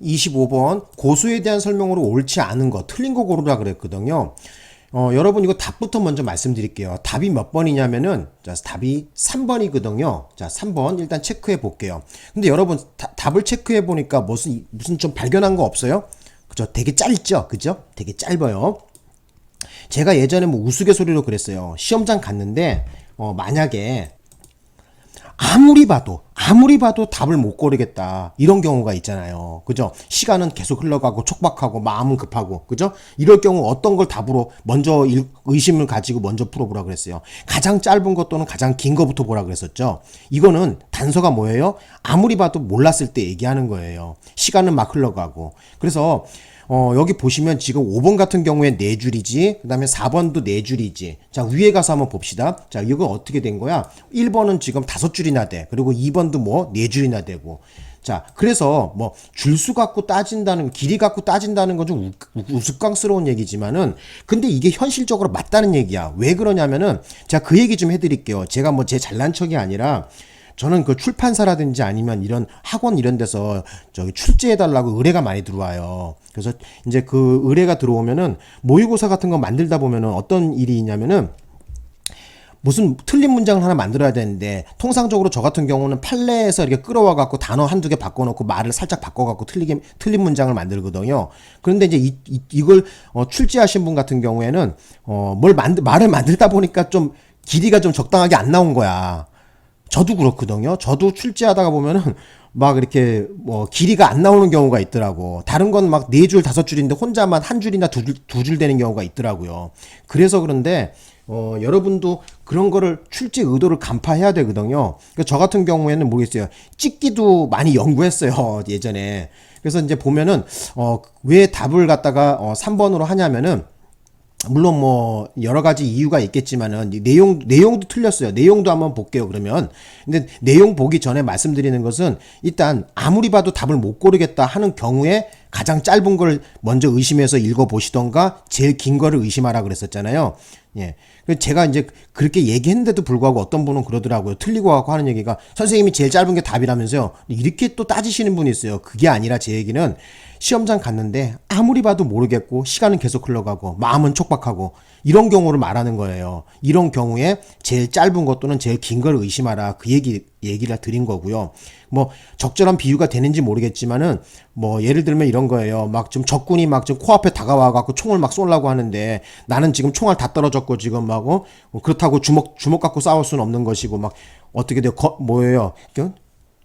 25번 고소에 대한 설명으로 옳지 않은 거, 틀린 거 고르라 그랬거든요. 여러분 이거 답부터 먼저 말씀드릴게요. 답이 몇 번이냐면은 자, 답이 3번이거든요. 자, 3번 일단 체크해 볼게요. 근데 여러분 답을 체크해 보니까 무슨 좀 발견한 거 없어요? 그죠? 되게 짧죠? 그죠? 되게 짧아요. 제가 예전에 뭐 우스갯소리로 그랬어요. 시험장 갔는데 만약에 아무리 봐도 답을 못 고르겠다. 이런 경우가 있잖아요. 그죠? 시간은 계속 흘러가고 촉박하고 마음은 급하고. 그죠? 이럴 경우 어떤 걸 답으로 먼저 의심을 가지고 먼저 풀어보라 그랬어요. 가장 짧은 것 또는 가장 긴 거부터 보라 그랬었죠. 이거는 단서가 뭐예요? 아무리 봐도 몰랐을 때 얘기하는 거예요. 시간은 막 흘러가고. 그래서 여기 보시면 지금 5번 같은 경우에 4줄이지, 그 다음에 4번도 4줄이지. 자, 위에 가서 한번 봅시다. 자, 이거 어떻게 된 거야? 1번은 지금 5줄이나 돼. 그리고 2번도 뭐 4줄이나 되고. 자, 그래서 뭐 줄수 갖고 따진다는, 길이 갖고 따진다는 건 좀 우스꽝스러운 얘기지만은, 근데 이게 현실적으로 맞다는 얘기야. 왜 그러냐면은, 제가 그 얘기 좀 해드릴게요. 제가 뭐 제 잘난 척이 아니라, 저는 그 출판사라든지 아니면 이런 학원 이런 데서 저기 출제해달라고 의뢰가 많이 들어와요. 그래서 이제 그 의뢰가 들어오면은 모의고사 같은 거 만들다 보면은 어떤 일이 있냐면은 무슨 틀린 문장을 하나 만들어야 되는데 통상적으로 저 같은 경우는 판례에서 이렇게 끌어와 갖고 단어 한두 개 바꿔놓고 말을 살짝 바꿔 갖고 틀린 문장을 만들거든요. 그런데 이제 이걸 출제하신 분 같은 경우에는 말을 만들다 보니까 좀 길이가 좀 적당하게 안 나온 거야. 저도 그렇거든요. 저도 출제하다가 보면은 막 이렇게 뭐 길이가 안 나오는 경우가 있더라고. 다른 건 막 4줄, 5줄인데 혼자만 한 줄이나 두 줄 되는 경우가 있더라고요. 그래서 그런데 여러분도 그런 거를 출제 의도를 간파해야 되거든요. 그러니까 저 같은 경우에는 모르겠어요. 찍기도 많이 연구했어요. 예전에. 그래서 이제 보면은 왜 답을 갖다가 3번으로 하냐면은 물론 뭐 여러 가지 이유가 있겠지만은 내용도 틀렸어요. 내용도 한번 볼게요. 그러면 근데 내용 보기 전에 말씀드리는 것은 일단 아무리 봐도 답을 못 고르겠다 하는 경우에 가장 짧은 걸 먼저 의심해서 읽어 보시던가 제일 긴 거를 의심하라 그랬었잖아요. 예. 제가 이제 그렇게 얘기했는데도 불구하고 어떤 분은 그러더라고요. 틀리고 하고 하는 얘기가 선생님이 제일 짧은 게 답이라면서요. 이렇게 또 따지시는 분이 있어요. 그게 아니라 제 얘기는 시험장 갔는데 아무리 봐도 모르겠고 시간은 계속 흘러가고 마음은 촉박하고 이런 경우를 말하는 거예요. 이런 경우에 제일 짧은 것 또는 제일 긴 걸 의심하라. 그 얘기를 드린 거고요. 뭐 적절한 비유가 되는지 모르겠지만은 뭐 예를 들면 이런 거예요. 막 좀 적군이 막 좀 코앞에 다가와 갖고 총을 막 쏘려고 하는데 나는 지금 총알 다 떨어졌고 지금 막 그렇다고 주먹 갖고 싸울 수는 없는 것이고 막 어떻게 돼요? 뭐예요?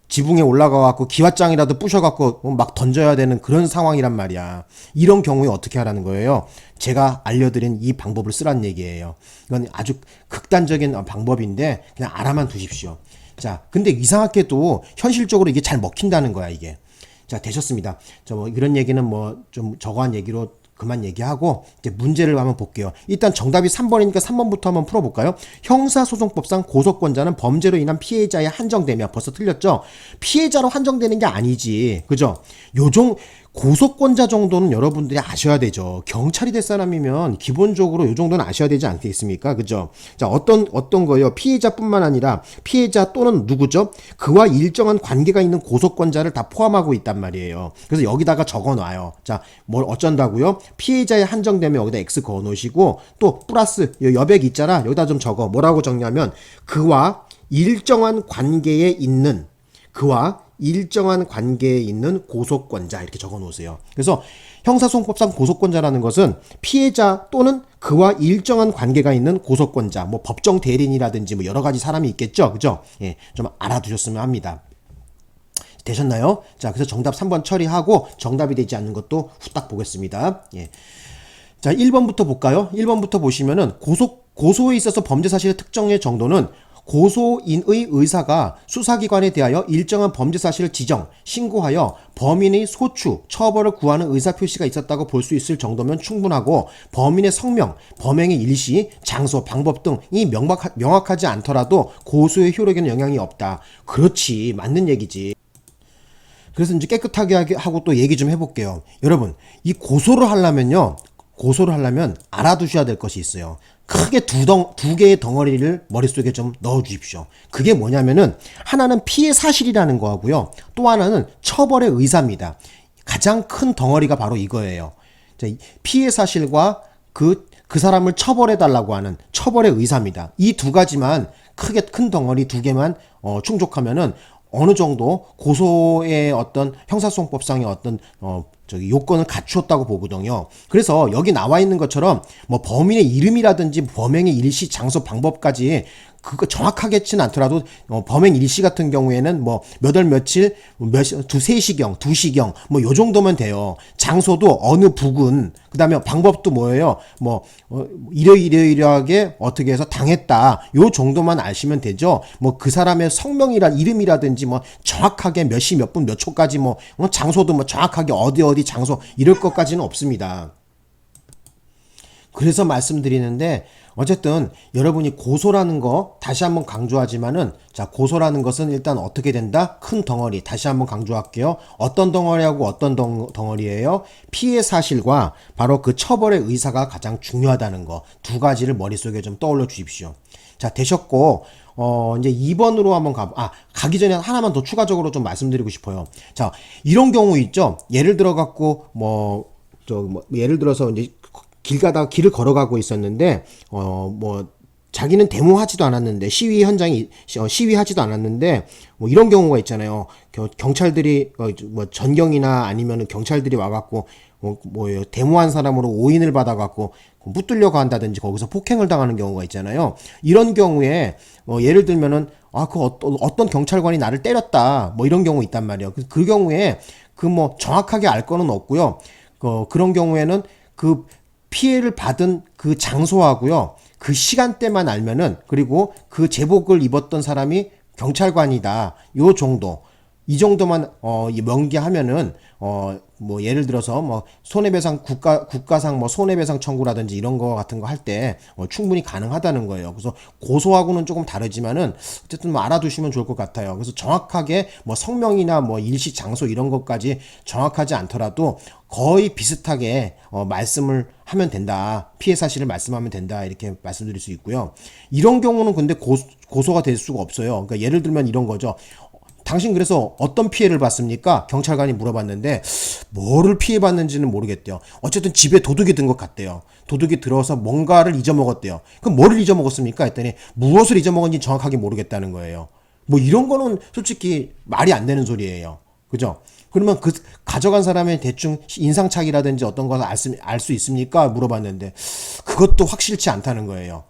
지붕에 올라가 갖고 기왓장이라도 부셔 갖고 막 던져야 되는 그런 상황이란 말이야. 이런 경우에 어떻게 하라는 거예요? 제가 알려드린 이 방법을 쓰라는 얘기예요. 이건 아주 극단적인 방법인데 그냥 알아만 두십시오. 자, 근데 이상하게도 현실적으로 이게 잘 먹힌다는 거야, 이게. 자, 되셨습니다. 뭐 이런 얘기는 뭐 좀 저거한 얘기로 그만 얘기하고 이제 문제를 한번 볼게요. 일단 정답이 3번이니까 3번부터 한번 풀어볼까요? 형사소송법상 고소권자는 범죄로 인한 피해자에 한정되며 벌써 틀렸죠? 피해자로 한정되는 게 아니지. 그죠? 고소권자 정도는 여러분들이 아셔야 되죠. 경찰이 될 사람이면 기본적으로 요 정도는 아셔야 되지 않겠습니까? 그죠? 자, 어떤 거예요? 피해자뿐만 아니라 피해자 또는 누구죠? 그와 일정한 관계가 있는 고소권자를 다 포함하고 있단 말이에요. 그래서 여기다가 적어 놔요. 자, 뭘 어쩐다고요? 피해자에 한정되면 여기다 X 그어 놓으시고 또 플러스 여백 있잖아. 여기다 좀 적어. 뭐라고 적냐면 그와 일정한 관계에 있는 고소권자 이렇게 적어 놓으세요. 그래서 형사소송법상 고소권자라는 것은 피해자 또는 그와 일정한 관계가 있는 고소권자, 뭐 법정 대리인이라든지 뭐 여러 가지 사람이 있겠죠. 그죠? 예, 좀 알아두셨으면 합니다. 되셨나요? 자, 그래서 정답 3번 처리하고 정답이 되지 않는 것도 후딱 보겠습니다. 예. 자, 1번부터 볼까요? 1번부터 보시면은 고소에 있어서 범죄 사실의 특정의 정도는 고소인의 의사가 수사기관에 대하여 일정한 범죄 사실을 신고하여 범인의 소추, 처벌을 구하는 의사표시가 있었다고 볼 수 있을 정도면 충분하고 범인의 성명, 범행의 일시, 장소, 방법 등이 명확하지 않더라도 고소의 효력에는 영향이 없다. 그렇지, 맞는 얘기지. 그래서 이제 깨끗하게 하고 또 얘기 좀 해볼게요. 여러분, 이 고소를 하려면 알아두셔야 될 것이 있어요. 크게 두 개의 덩어리를 머릿속에 좀 넣어 주십시오. 그게 뭐냐면은 하나는 피해 사실이라는 거하고요. 또 하나는 처벌의 의사입니다. 가장 큰 덩어리가 바로 이거예요. 자, 피해 사실과 그 사람을 처벌해달라고 하는 처벌의 의사입니다. 이 두 가지만 크게 큰 덩어리 두 개만 충족하면은 어느 정도 고소의 어떤 형사소송법상의 어떤 요건을 갖추었다고 보거든요. 그래서 여기 나와 있는 것처럼 뭐 범인의 이름이라든지 범행의 일시, 장소, 방법까지 그거 정확하겠지는 않더라도 범행 일시 같은 경우에는 뭐 몇 월 며칠 두세 시경, 2시경 뭐 요 정도면 돼요. 장소도 어느 부근, 그다음에 방법도 뭐예요? 뭐 이러이러하게 어떻게 해서 당했다. 요 정도만 아시면 되죠. 뭐 그 사람의 성명이란 이름이라든지 뭐 정확하게 몇 시 몇 분 몇 초까지 뭐 장소도 뭐 정확하게 어디 장소 이럴 것까지는 없습니다. 그래서 말씀드리는데 어쨌든 여러분이 고소라는 거 다시 한번 강조하지만은 자, 고소라는 것은 일단 어떻게 된다? 큰 덩어리. 다시 한번 강조할게요. 어떤 덩어리하고 어떤 덩어리예요? 피해 사실과 바로 그 처벌의 의사가 가장 중요하다는 거. 두 가지를 머릿속에 좀 떠올려 주십시오. 자, 되셨고 이제 2번으로 한번 가기 전에 하나만 더 추가적으로 좀 말씀드리고 싶어요. 자, 이런 경우 있죠. 예를 들어 갖고 예를 들어서 이제 길 가다가 길을 걸어가고 있었는데 자기는 데모하지도 않았는데 시위하지도 않았는데 뭐 이런 경우가 있잖아요. 경찰들이 전경이나 아니면은 경찰들이 와갖고 데모한 사람으로 오인을 받아갖고 붙들려고 한다든지 거기서 폭행을 당하는 경우가 있잖아요. 이런 경우에 예를 들면은 어떤 경찰관이 나를 때렸다 뭐 이런 경우 있단 말이에요. 그 경우에 정확하게 알 거는 없고요. 그런 경우에는 그 피해를 받은 그 장소하고요. 그 시간대만 알면은 그리고 그 제복을 입었던 사람이 경찰관이다. 요 정도. 이 정도만 명기하면은 예를 들어서 손해배상 국가상 손해배상 청구라든지 이런 거 같은 거 할 때 충분히 가능하다는 거예요. 그래서 고소하고는 조금 다르지만은 어쨌든 알아두시면 좋을 것 같아요. 그래서 정확하게 성명이나 일시 장소 이런 것까지 정확하지 않더라도 거의 비슷하게 말씀을 하면 된다. 피해 사실을 말씀하면 된다. 이렇게 말씀드릴 수 있고요. 이런 경우는 근데 고소가 될 수가 없어요. 그러니까 예를 들면 이런 거죠. 당신 그래서 어떤 피해를 봤습니까? 경찰관이 물어봤는데 뭐를 피해봤는지는 모르겠대요. 어쨌든 집에 도둑이 든 것 같대요. 도둑이 들어서 뭔가를 잊어먹었대요. 그럼 뭐를 잊어먹었습니까? 했더니 무엇을 잊어먹었는지 정확하게 모르겠다는 거예요. 이런 거는 솔직히 말이 안 되는 소리예요. 그죠? 그러면 그 가져간 사람의 대충 인상착의라든지 어떤 것을 알 수 있습니까? 물어봤는데 그것도 확실치 않다는 거예요.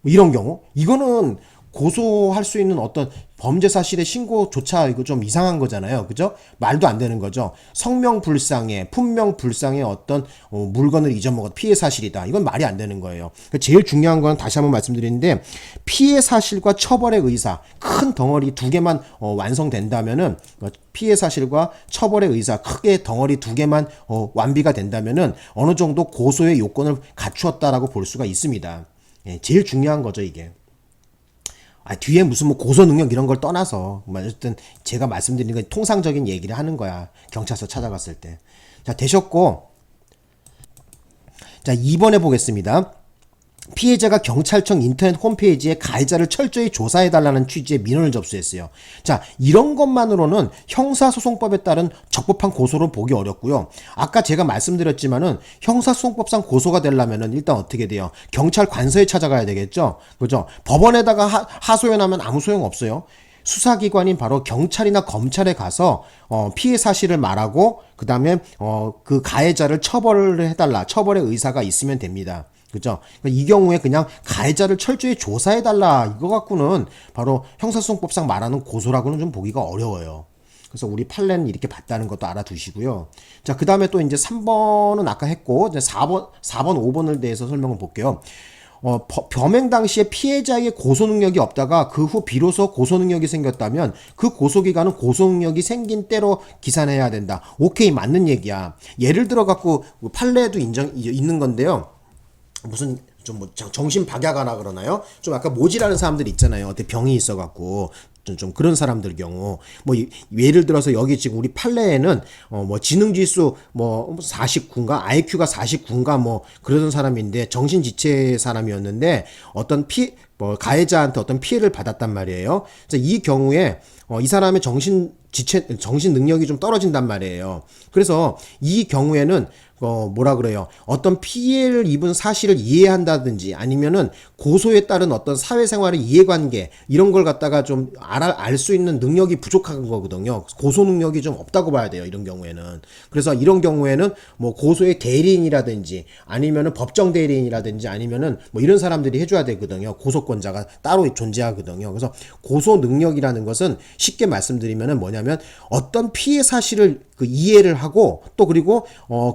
이런 경우 이거는 고소할 수 있는 어떤 범죄 사실의 신고조차 이거 좀 이상한 거잖아요. 그죠? 말도 안 되는 거죠. 성명불상의, 품명불상의 어떤 물건을 잊어먹은 피해 사실이다. 이건 말이 안 되는 거예요. 제일 중요한 건 다시 한번 말씀드리는데 피해 사실과 처벌의 의사 큰 덩어리 두 개만 완성된다면은 피해 사실과 처벌의 의사 크게 덩어리 두 개만 완비가 된다면은 어느 정도 고소의 요건을 갖추었다라고 볼 수가 있습니다. 예, 제일 중요한 거죠, 이게. 뒤에 무슨 고소 능력 이런 걸 떠나서 어쨌든 제가 말씀드리는 건 통상적인 얘기를 하는 거야. 경찰서 찾아갔을 때. 자, 되셨고. 자, 2번에 보겠습니다. 피해자가 경찰청 인터넷 홈페이지에 가해자를 철저히 조사해달라는 취지의 민원을 접수했어요. 자, 이런 것만으로는 형사소송법에 따른 적법한 고소를 보기 어렵고요. 아까 제가 말씀드렸지만은 형사소송법상 고소가 되려면은 일단 어떻게 돼요? 경찰 관서에 찾아가야 되겠죠? 그죠? 법원에다가 하소연하면 아무 소용 없어요. 수사기관인 바로 경찰이나 검찰에 가서 피해 사실을 말하고 그 다음에 그 가해자를 처벌을 해달라. 처벌의 의사가 있으면 됩니다. 그죠? 이 경우에 그냥 가해자를 철저히 조사해달라. 이거 갖고는 바로 형사소송법상 말하는 고소라고는 좀 보기가 어려워요. 그래서 우리 판례는 이렇게 봤다는 것도 알아두시고요. 자, 그 다음에 또 이제 3번은 아까 했고, 이제 4번, 5번을 대해서 설명을 볼게요. 범행 당시에 피해자에게 고소 능력이 없다가 그 후 비로소 고소 능력이 생겼다면 그 고소 기간은 고소 능력이 생긴 때로 기산해야 된다. 오케이, 맞는 얘기야. 예를 들어 갖고 판례에도 있는 건데요. 무슨 정신 박약하나 그러나요? 좀 아까 모지라는 사람들 있잖아요. 어때 병이 있어갖고 좀 그런 사람들 경우 예를 들어서 여기 지금 우리 판례에는 지능지수 49인가 IQ가 49인가 그러던 사람인데 정신지체 사람이었는데 어떤 뭐 가해자한테 어떤 피해를 받았단 말이에요. 그래서 이 경우에 이 사람의 정신 능력이 좀 떨어진단 말이에요. 그래서 이 경우에는 뭐라 그래요. 어떤 피해를 입은 사실을 이해한다든지 아니면은 고소에 따른 어떤 사회생활의 이해관계 이런 걸 갖다가 좀 알 수 있는 능력이 부족한 거거든요. 고소 능력이 좀 없다고 봐야 돼요. 이런 경우에는. 그래서 이런 경우에는 뭐 고소의 대리인이라든지 아니면은 법정 대리인이라든지 아니면은 뭐 이런 사람들이 해줘야 되거든요. 고소권자가 따로 존재하거든요. 그래서 고소 능력이라는 것은 쉽게 말씀드리면은 뭐냐면 어떤 피해 사실을 그 이해를 하고 또 그리고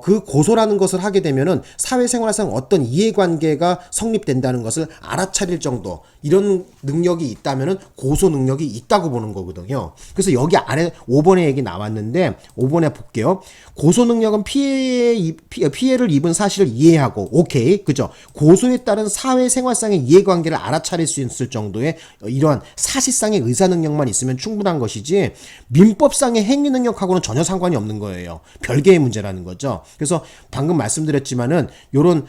그 고소라는 것을 하게 되면은 사회생활상 어떤 이해관계가 성립된다는 것을 알아차릴 정도 이런 능력이 있다면은 고소 능력이 있다고 보는 거거든요. 그래서 여기 아래 5번의 얘기 나왔는데 5번에 볼게요. 고소 능력은 피해를 입은 사실을 이해하고 오케이 그죠? 고소에 따른 사회생활상의 이해관계를 알아차릴 수 있을 정도의 이러한 사실상의 의사 능력만 있으면 충분한 것이지 민법상의 행위 능력하고는 전혀 상관이 없는 거예요. 별개의 문제라는 거죠. 그래서 방금 말씀드렸지만은 요런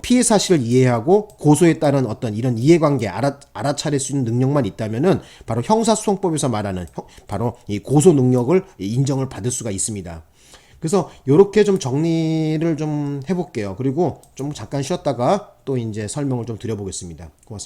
피해 사실을 이해하고 고소에 따른 어떤 이런 이해관계 알아차릴 수 있는 능력만 있다면은 바로 형사소송법에서 말하는 바로 이 고소 능력을 인정을 받을 수가 있습니다. 그래서 요렇게 좀 정리를 좀 해볼게요. 그리고 좀 잠깐 쉬었다가 또 이제 설명을 좀 드려보겠습니다. 고맙습니다.